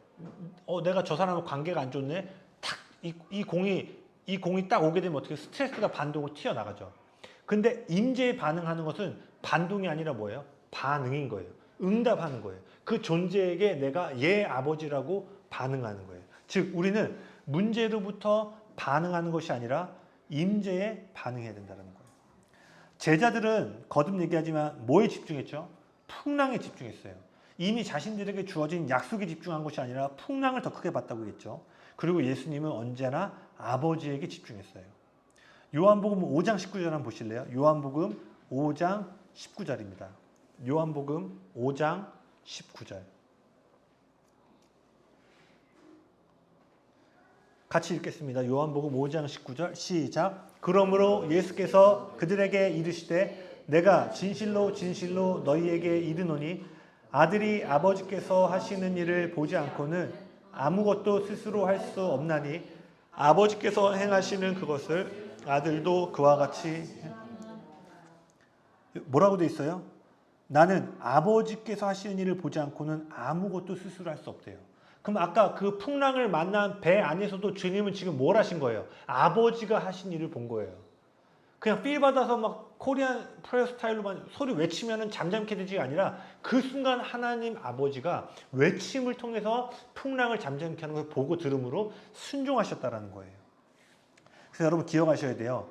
Speaker 1: 내가 저 사람하고 관계가 안 좋네. 탁 이 공이 딱 오게 되면 어떻게 스트레스가 반동으로 튀어나가죠. 근데 임재에 반응하는 것은 반동이 아니라 뭐예요? 반응인 거예요. 응답하는 거예요. 그 존재에게 내가 얘 아버지라고 반응하는 거예요. 즉 우리는 문제로부터 반응하는 것이 아니라 임재에 반응해야 된다는 거예요. 제자들은 거듭 얘기하지만 뭐에 집중했죠? 풍랑에 집중했어요. 이미 자신들에게 주어진 약속에 집중한 것이 아니라 풍랑을 더 크게 봤다고 했죠. 그리고 예수님은 언제나 아버지에게 집중했어요. 요한복음 5장 19절 한번 보실래요? 요한복음 5장 19절입니다. 요한복음 5장 19절. 같이 읽겠습니다. 요한복음 5장 19절 시작. 그러므로 예수께서 그들에게 이르시되 내가 진실로 진실로 너희에게 이르노니 아들이 아버지께서 하시는 일을 보지 않고는 아무것도 스스로 할 수 없나니 아버지께서 행하시는 그것을 아들도 그와 같이 뭐라고 돼 있어요? 나는 아버지께서 하시는 일을 보지 않고는 아무것도 스스로 할 수 없대요. 그럼 아까 그 풍랑을 만난 배 안에서도 주님은 지금 뭘 하신 거예요? 아버지가 하신 일을 본 거예요. 그냥 필 받아서 막 코리안 프레어 스타일로만 소리 외치면은 잠잠게 되지가 아니라 그 순간 하나님 아버지가 외침을 통해서 풍랑을 잠잠케 하는 걸 보고 들음으로 순종하셨다라는 거예요. 그래서 여러분 기억하셔야 돼요.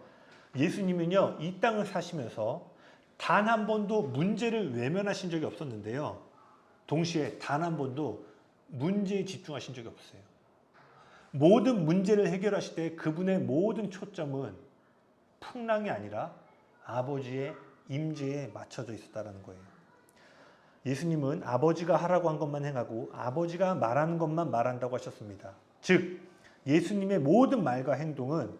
Speaker 1: 예수님은요, 이 땅을 사시면서 단 한 번도 문제를 외면하신 적이 없었는데요. 동시에 단 한 번도 문제에 집중하신 적이 없어요. 모든 문제를 해결하실 때 그분의 모든 초점은 풍랑이 아니라 아버지의 임재에 맞춰져 있었다는 거예요. 예수님은 아버지가 하라고 한 것만 행하고 아버지가 말하는 것만 말한다고 하셨습니다. 즉 예수님의 모든 말과 행동은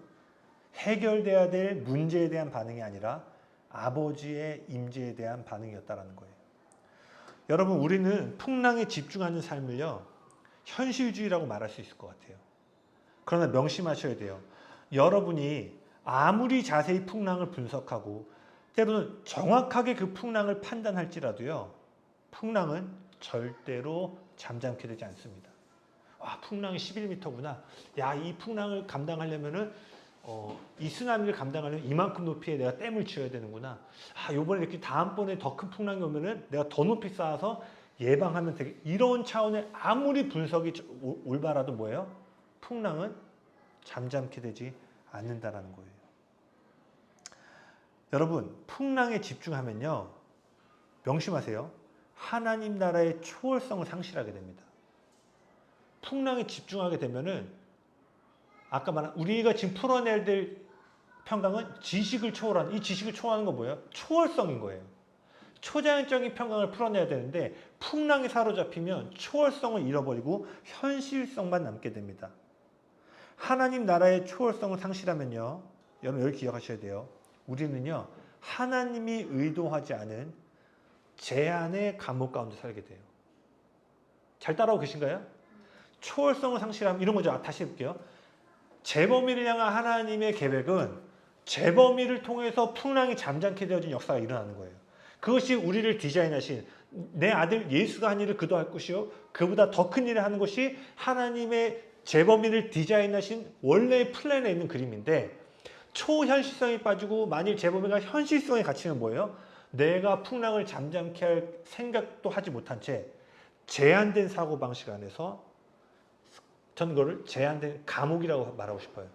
Speaker 1: 해결돼야 될 문제에 대한 반응이 아니라 아버지의 임재에 대한 반응이었다는 거예요. 여러분, 우리는 풍랑에 집중하는 삶을요, 현실주의라고 말할 수 있을 것 같아요. 그러나 명심하셔야 돼요. 여러분이 아무리 자세히 풍랑을 분석하고 때로는 정확하게 그 풍랑을 판단할지라도요, 풍랑은 절대로 잠잠게 되지 않습니다. 와, 풍랑이 11m구나. 야, 이 풍랑을 감당하려면은 이 쓰나미를 감당하려면 이만큼 높이에 내가 댐을 지어야 되는구나. 아, 요번에 이렇게 다음번에 더 큰 풍랑이 오면은 내가 더 높이 쌓아서 예방하면 되게, 이런 차원의 아무리 분석이 올바라도 뭐예요? 풍랑은 잠잠게 되지 않는다라는 거예요. 여러분, 풍랑에 집중하면요, 명심하세요. 하나님 나라의 초월성을 상실하게 됩니다. 풍랑에 집중하게 되면은 아까 말한 우리가 지금 풀어내야 될 평강은 지식을 초월하는, 이 지식을 초월하는 건 뭐예요? 초월성인 거예요. 초자연적인 평강을 풀어내야 되는데 풍랑에 사로잡히면 초월성을 잃어버리고 현실성만 남게 됩니다. 하나님 나라의 초월성을 상실하면요, 여러분 여기 기억하셔야 돼요. 우리는요, 하나님이 의도하지 않은 제한의 감옥 가운데 살게 돼요. 잘 따라오고 계신가요? 초월성을 상실하면 이런 거죠. 다시 해볼게요. 재범이를 향한 하나님의 계획은 재범이를 통해서 풍랑이 잠잠케 되어진 역사가 일어나는 거예요. 그것이 우리를 디자인하신 내 아들 예수가 한 일을 그도 할 것이요 그보다 더 큰 일을 하는 것이 하나님의 재범이를 디자인하신 원래의 플랜에 있는 그림인데, 초현실성이 빠지고 만일 재범이가 현실성에 갇히면 뭐예요? 내가 풍랑을 잠잠케 할 생각도 하지 못한 채 제한된 사고방식 안에서, 저는 그거를 제한된 감옥이라고 말하고 싶어요.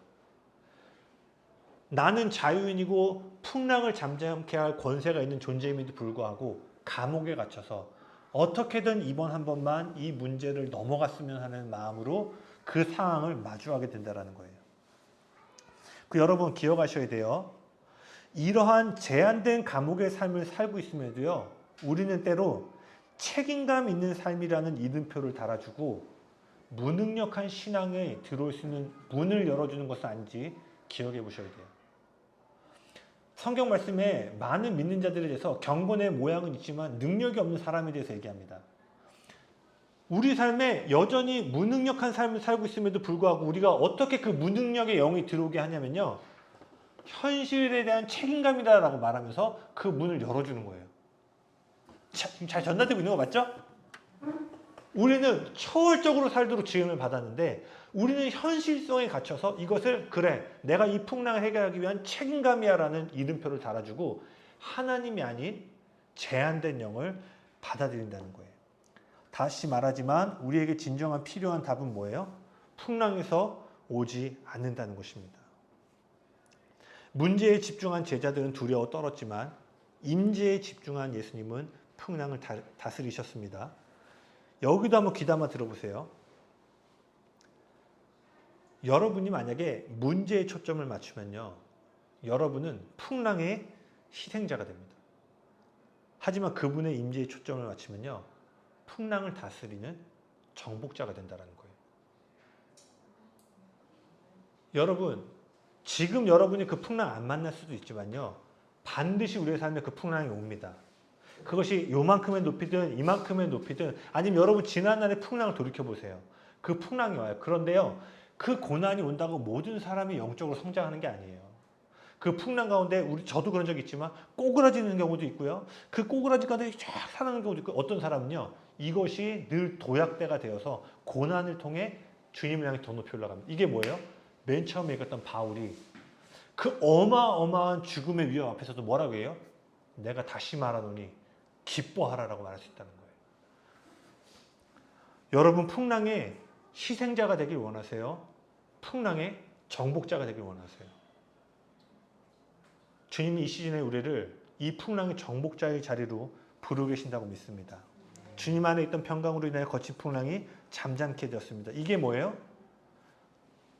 Speaker 1: 나는 자유인이고 풍랑을 잠잠케 할 권세가 있는 존재임에도 불구하고 감옥에 갇혀서 어떻게든 이번 한 번만 이 문제를 넘어갔으면 하는 마음으로 그 상황을 마주하게 된다는 거예요. 여러분 기억하셔야 돼요. 이러한 제한된 감옥의 삶을 살고 있음에도요, 우리는 때로 책임감 있는 삶이라는 이름표를 달아주고 무능력한 신앙에 들어올 수 있는 문을 열어주는 것은 아닌지 기억해 보셔야 돼요. 성경 말씀에 많은 믿는 자들에 대해서 경건의 모양은 있지만 능력이 없는 사람에 대해서 얘기합니다. 우리 삶에 여전히 무능력한 삶을 살고 있음에도 불구하고 우리가 어떻게 그 무능력의 영이 들어오게 하냐면요, 현실에 대한 책임감이다라고 말하면서 그 문을 열어주는 거예요. 지금 잘 전달되고 있는 거 맞죠? 우리는 초월적으로 살도록 지음을 받았는데 우리는 현실성에 갇혀서 이것을, 그래 내가 이 풍랑을 해결하기 위한 책임감이야 라는 이름표를 달아주고 하나님이 아닌 제한된 영을 받아들인다는 거예요. 다시 말하지만 우리에게 진정한 필요한 답은 뭐예요? 풍랑에서 오지 않는다는 것입니다. 문제에 집중한 제자들은 두려워 떨었지만 임재에 집중한 예수님은 풍랑을 다스리셨습니다. 여기도 한번 귀담아 들어보세요. 여러분이 만약에 문제에 초점을 맞추면요, 여러분은 풍랑의 희생자가 됩니다. 하지만 그분의 임재에 초점을 맞추면요, 풍랑을 다스리는 정복자가 된다는 거예요. 여러분, 지금 여러분이 그 풍랑 안 만날 수도 있지만요, 반드시 우리의 삶에 그 풍랑이 옵니다. 그것이 요만큼의 높이든 이만큼의 높이든, 아니면 여러분 지난날의 풍랑을 돌이켜보세요. 그 풍랑이 와요. 그런데요, 그 고난이 온다고 모든 사람이 영적으로 성장하는 게 아니에요. 그 풍랑 가운데 저도 그런 적이 있지만 꼬그라지는 경우도 있고요. 그 꼬그라지 가운데 쫙 살아나는 경우도 있고 어떤 사람은요. 이것이 늘 도약대가 되어서 고난을 통해 주님을 향해 더 높이 올라갑니다. 이게 뭐예요? 맨 처음에 읽었던 바울이 그 어마어마한 죽음의 위험 앞에서도 뭐라고 해요? 내가 다시 말하노니 기뻐하라라고 말할 수 있다는 거예요. 여러분 풍랑의 희생자가 되길 원하세요? 풍랑의 정복자가 되길 원하세요? 주님이 이 시즌에 우리를 이 풍랑의 정복자의 자리로 부르고 계신다고 믿습니다. 주님 안에 있던 평강으로 인하여 거친 풍랑이 잠잠케 되었습니다. 이게 뭐예요?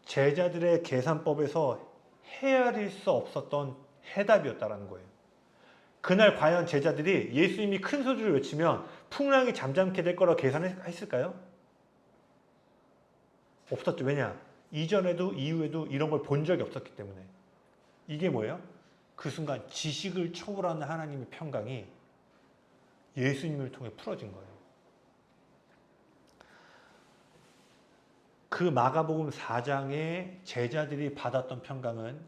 Speaker 1: 제자들의 계산법에서 헤아릴 수 없었던 해답이었다는 거예요. 그날 과연 제자들이 예수님이 큰 소리를 외치면 풍랑이 잠잠게 될 거라고 계산했을까요? 없었죠. 왜냐? 이전에도 이후에도 이런 걸 본 적이 없었기 때문에. 이게 뭐예요? 그 순간 지식을 초월하는 하나님의 평강이 예수님을 통해 풀어진 거예요. 그 마가복음 4장에 제자들이 받았던 평강은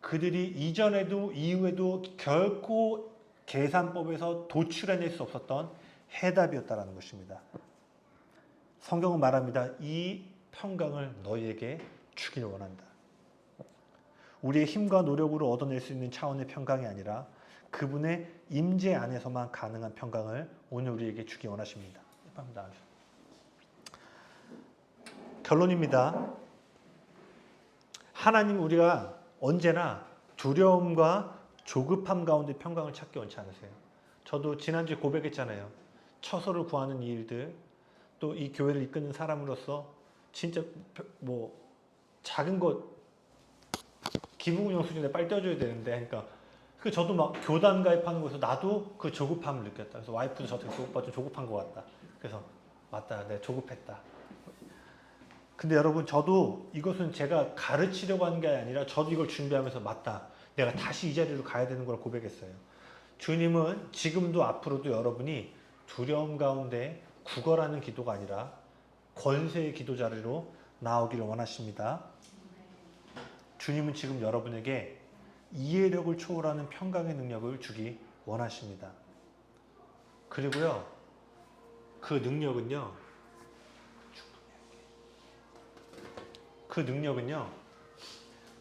Speaker 1: 그들이 이전에도 이후에도 결코 계산법에서 도출해낼 수 없었던 해답이었다는 것입니다. 성경은 말합니다. 이 평강을 너희에게 주기를 원한다. 우리의 힘과 노력으로 얻어낼 수 있는 차원의 평강이 아니라 그분의 임재 안에서만 가능한 평강을 오늘 우리에게 주기 원하십니다. 결론입니다. 하나님 우리가 언제나 두려움과 조급함 가운데 평강을 찾기 원치 않으세요. 저도 지난주에 고백했잖아요. 처소를 구하는 이 일들, 또 이 교회를 이끄는 사람으로서 진짜 뭐 작은 것 기부운영 수준에 빨리 떼어줘야 되는데, 그러니까 저도 막 교단 가입하는 곳에서 나도 그 조급함을 느꼈다. 그래서 와이프도 저한테 오빠 좀 조급한 것 같다. 그래서 맞다, 내가 조급했다. 근데 여러분 저도 이것은 제가 가르치려고 하는 게 아니라 저도 이걸 준비하면서 맞다. 내가 다시 이 자리로 가야 되는 걸 고백했어요. 주님은 지금도 앞으로도 여러분이 두려움 가운데 구걸하는 기도가 아니라 권세의 기도 자리로 나오기를 원하십니다. 주님은 지금 여러분에게 이해력을 초월하는 평강의 능력을 주기 원하십니다. 그리고요, 그 능력은요,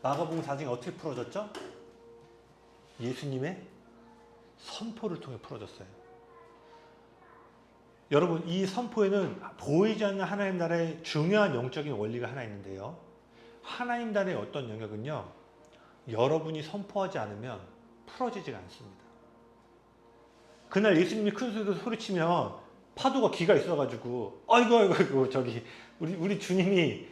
Speaker 1: 마가복음 4장에 어떻게 풀어졌죠? 예수님의 선포를 통해 풀어졌어요. 여러분, 이 선포에는 보이지 않는 하나님 나라의 중요한 영적인 원리가 하나 있는데요. 하나님 나라의 어떤 영역은요, 여러분이 선포하지 않으면 풀어지지가 않습니다. 그날 예수님이 큰 소리로 소리치면 파도가 기가 있어가지고 아이고 저기 우리 주님이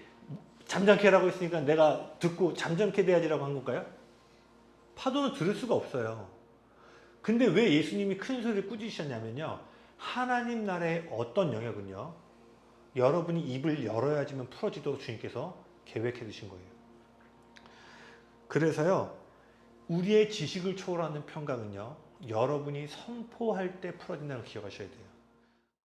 Speaker 1: 잠잠케 하라고 했으니까 내가 듣고 잠잠케 돼야지라고 한 걸까요? 파도는 들을 수가 없어요. 근데 왜 예수님이 큰 소리를 꾸짖으셨냐면요, 하나님 나라의 어떤 영역은요, 여러분이 입을 열어야지만 풀어지도록 주님께서 계획해 두신 거예요. 그래서요, 우리의 지식을 초월하는 평강은요, 여러분이 선포할 때 풀어진다는 걸 기억하셔야 돼요.